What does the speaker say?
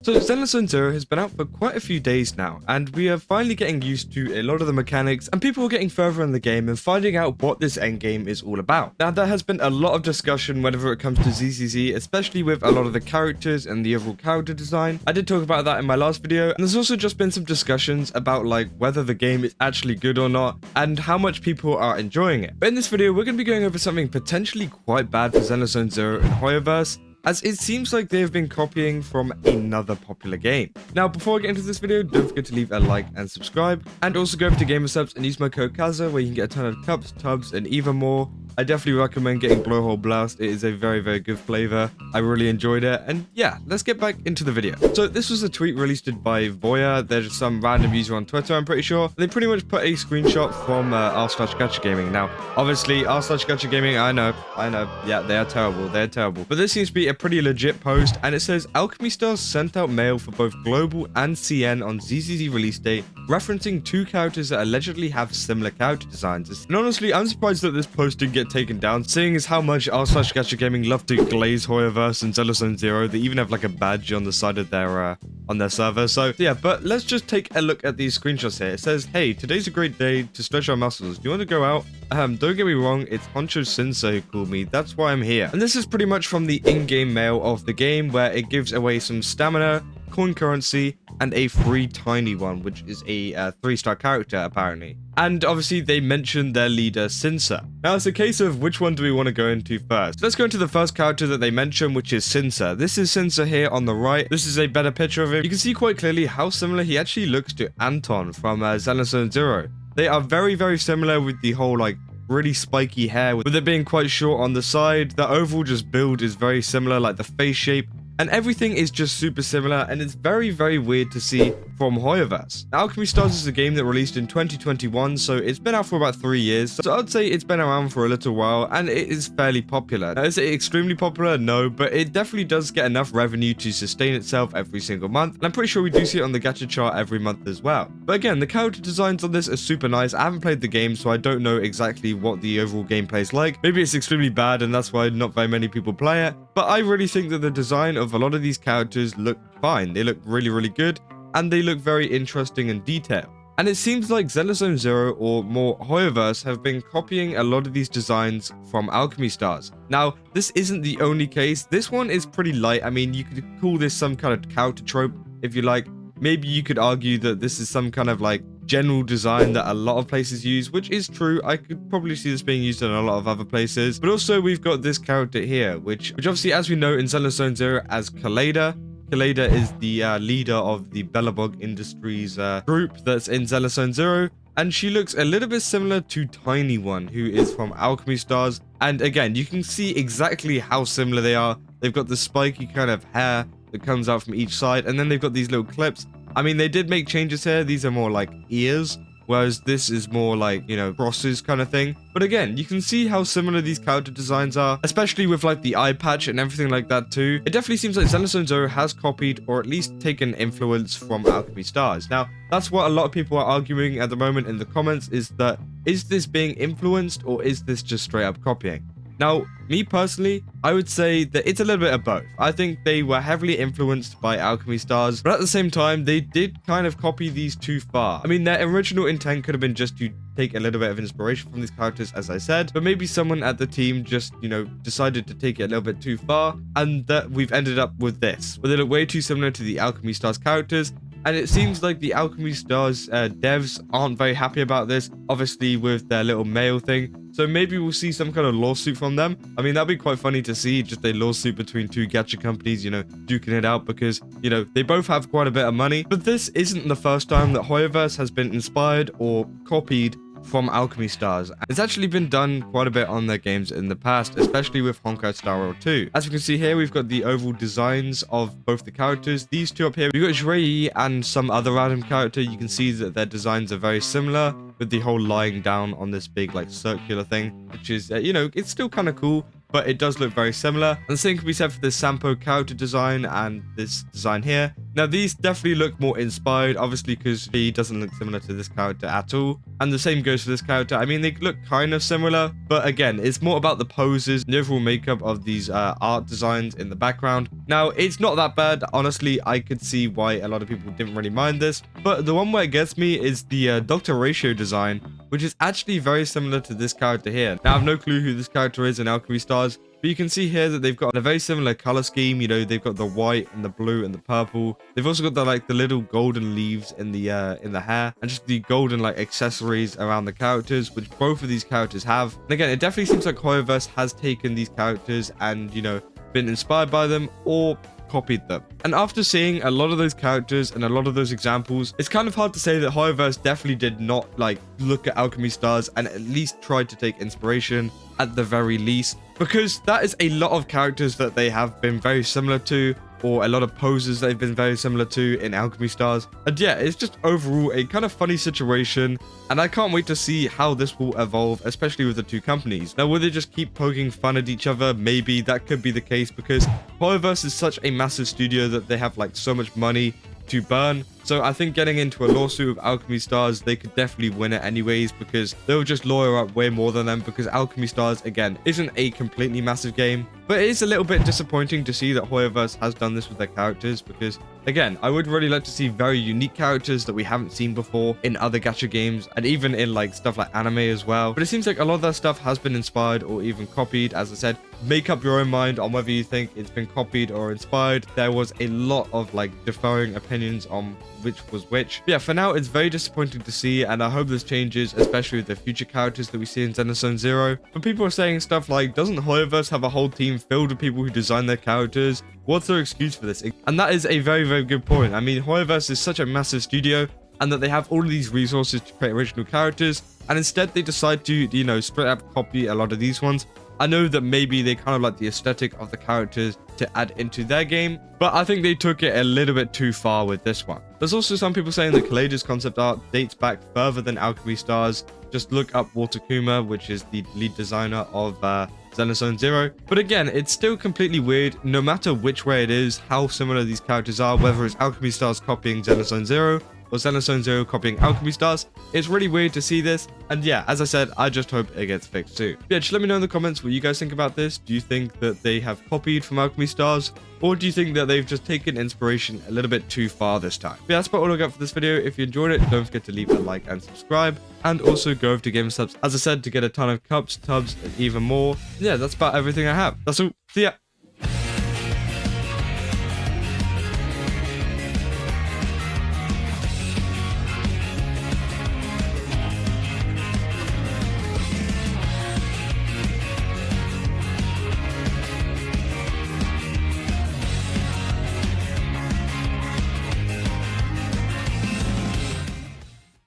So Zenless Zone Zero has been out for quite a few days now, and we are finally getting used to a lot of the mechanics, and people are getting further in the game and finding out what this endgame is all about. Now, there has been a lot of discussion whenever it comes to ZZZ, especially with a lot of the characters and the overall character design. I did talk about that in my last video, and there's also just been some discussions about like whether the game is actually good or not, and how much people are enjoying it. But in this video, we're going to be going over something potentially quite bad for Zenless Zone Zero and Hoyoverse, as it seems like they've been copying from another popular game. Now, before I get into this video, don't forget to leave a like and subscribe, and also go over to Gamersubs and use my code KAZA, where you can get a ton of cups, tubs, and even more. I definitely recommend getting Blowhole Blast. It is a very, very good flavor. I really enjoyed it. And yeah, let's get back into the video. So this was a tweet released by Voya. There's some random user on Twitter, I'm pretty sure. They pretty much put a screenshot from r/gacha gaming. Now, obviously, r/gacha gaming, I know. Yeah, they are terrible. They're terrible. But this seems to be a pretty legit post. And it says, Alchemy Stars sent out mail for both Global and CN on ZZZ release date, referencing two characters that allegedly have similar character designs. And honestly, I'm surprised that this post didn't get taken down, seeing as how much r/gacha gaming love to glaze Hoyoverse and Zenless Zone Zero. They even have like a badge on the side of their on their server. So yeah, but let's just take a look at these screenshots here. It says, hey, today's a great day to stretch our muscles. Do you want to go out? Don't get me wrong, it's Honcho Sensei who called me. That's why I'm here. And this is pretty much from the in-game mail of the game, where it gives away some stamina, coin currency, and a free tiny one, which is a 3-star character apparently. And obviously they mentioned their leader Sinsa. Now it's a case of which one do we want to go into first. Let's go into the first character that they mentioned, which is Sinsa. This is Sinsa here on the right. This is a better picture of him. You can see quite clearly how similar he actually looks to Anton from Zenless Zone Zero. They are very, very similar with the whole like really spiky hair, with it being quite short on the side. The overall just build is very similar, like the face shape. And everything is just super similar, and it's very, very weird to see from Hoyoverse. Now, Alchemy Stars is a game that released in 2021, so it's been out for about 3 years. So I'd say it's been around for a little while, and it is fairly popular. Now, is it extremely popular? No, but it definitely does get enough revenue to sustain itself every single month. And I'm pretty sure we do see it on the gacha chart every month as well. But again, the character designs on this are super nice. I haven't played the game, so I don't know exactly what the overall gameplay is like. Maybe it's extremely bad, and that's why not very many people play it. But I really think that the design of a lot of these characters look fine. They look really, really good, and they look very interesting and detailed. And it seems like Zenless Zone Zero, or more Hoyoverse, have been copying a lot of these designs from Alchemy Stars. Now, this isn't the only case. This one is pretty light. I mean, you could call this some kind of character trope, if you like. Maybe you could argue that this is some kind of like general design that a lot of places use, which is true. I could probably see this being used in a lot of other places. But also we've got this character here, which obviously, as we know in Zenless Zone Zero, as Kaleda. Kaleda is the leader of the Bellabog Industries group that's in Zenless Zone Zero. And she looks a little bit similar to Tiny One, who is from Alchemy Stars. And again, you can see exactly how similar they are. They've got the spiky kind of hair that comes out from each side, and then they've got these little clips. I mean, they did make changes here. These are more like ears, whereas this is more like, you know, crosses kind of thing. But again, you can see how similar these character designs are, especially with like the eye patch and everything like that too. It definitely seems like Zenless Zone Zero has copied, or at least taken influence from Alchemy Stars. Now, that's what a lot of people are arguing at the moment in the comments, is that, is this being influenced, or is this just straight up copying? Now, me personally, I would say that it's a little bit of both. I think they were heavily influenced by Alchemy Stars, but at the same time, they did kind of copy these too far. I mean, their original intent could have been just to take a little bit of inspiration from these characters, as I said, but maybe someone at the team just, you know, decided to take it a little bit too far, and that we've ended up with this, where they look way too similar to the Alchemy Stars characters. And it seems like the Alchemy Stars devs aren't very happy about this, obviously with their little mail thing. So maybe we'll see some kind of lawsuit from them. I mean, that'd be quite funny to see, just a lawsuit between two gacha companies, you know, duking it out, because, you know, they both have quite a bit of money. But this isn't the first time that Hoyoverse has been inspired or copied from Alchemy Stars. It's actually been done quite a bit on their games in the past, especially with Honkai Star Rail 2. As we can see here, we've got the overall designs of both the characters. These two up here, we've got Jrei and some other random character. You can see that their designs are very similar, with the whole lying down on this big like circular thing, which is, you know, it's still kind of cool. but it does look very similar. And the same can be said for this Sampo character design and this design here. Now, these definitely look more inspired, obviously, because he doesn't look similar to this character at all. And the same goes for this character. I mean, they look kind of similar, but again, it's more about the poses, the overall makeup of these art designs in the background. Now, it's not that bad. Honestly, I could see why a lot of people didn't really mind this, but the one where it gets me is the Dr. Ratio design, which is actually very similar to this character here. Now, I have no clue who this character is in Alchemy Stars, but you can see here that they've got a very similar color scheme. You know, they've got the white and the blue and the purple. They've also got the little golden leaves in the hair, and just the golden accessories around the characters, which both of these characters have. And again, it definitely seems like Hoyoverse has taken these characters and, you know, been inspired by them or copied them. And after seeing a lot of those characters and a lot of those examples, it's kind of hard to say that Hoyoverse definitely did not look at Alchemy Stars and at least tried to take inspiration at the very least, because that is a lot of characters that they have been very similar to, or a lot of poses they've been very similar to in Alchemy Stars. And yeah, it's just overall a kind of funny situation, and I can't wait to see how this will evolve, especially with the two companies. Now, will they just keep poking fun at each other? Maybe that could be the case, because Hoyoverse is such a massive studio that they have so much money to burn. So I think getting into a lawsuit with Alchemy Stars, they could definitely win it anyways, because they'll just lawyer up way more than them, because Alchemy Stars, again, isn't a completely massive game. But it is a little bit disappointing to see that Hoyoverse has done this with their characters, because again, I would really like to see very unique characters that we haven't seen before in other gacha games, and even in stuff like anime as well. But it seems like a lot of that stuff has been inspired or even copied. As I said, make up your own mind on whether you think it's been copied or inspired. There was a lot of differing opinions on which was which. But yeah, for now, it's very disappointing to see, and I hope this changes, especially with the future characters that we see in Zenless Zone Zero. But people are saying stuff like, doesn't Hoyoverse have a whole team filled with people who design their characters? What's their excuse for this? And that is a very, very good point. I mean, Hoyoverse is such a massive studio, and that they have all of these resources to create original characters, and instead they decide to, you know, straight up copy a lot of these ones. I know that maybe they kind of like the aesthetic of the characters to add into their game, but I think they took it a little bit too far with this one. There's also some people saying that Kaleida's concept art dates back further than Alchemy Stars. Just look up Walter Kuma, which is the lead designer of Zenless Zone Zero. But again, it's still completely weird, no matter which way it is, how similar these characters are, whether it's Alchemy Stars copying Zenless Zone Zero or Zenless Zone Zero copying Alchemy Stars. It's really weird to see this, and yeah, as I said, I just hope it gets fixed soon. Yeah, just let me know in the comments what you guys think about this. Do you think that they have copied from Alchemy Stars, or do you think that they've just taken inspiration a little bit too far this time? But yeah, that's about all I got for this video. If you enjoyed it, don't forget to leave a like and subscribe, and also go over to Game Subs, as I said, to get a ton of cups, tubs, and even more. Yeah, that's about everything I have. That's all. See ya.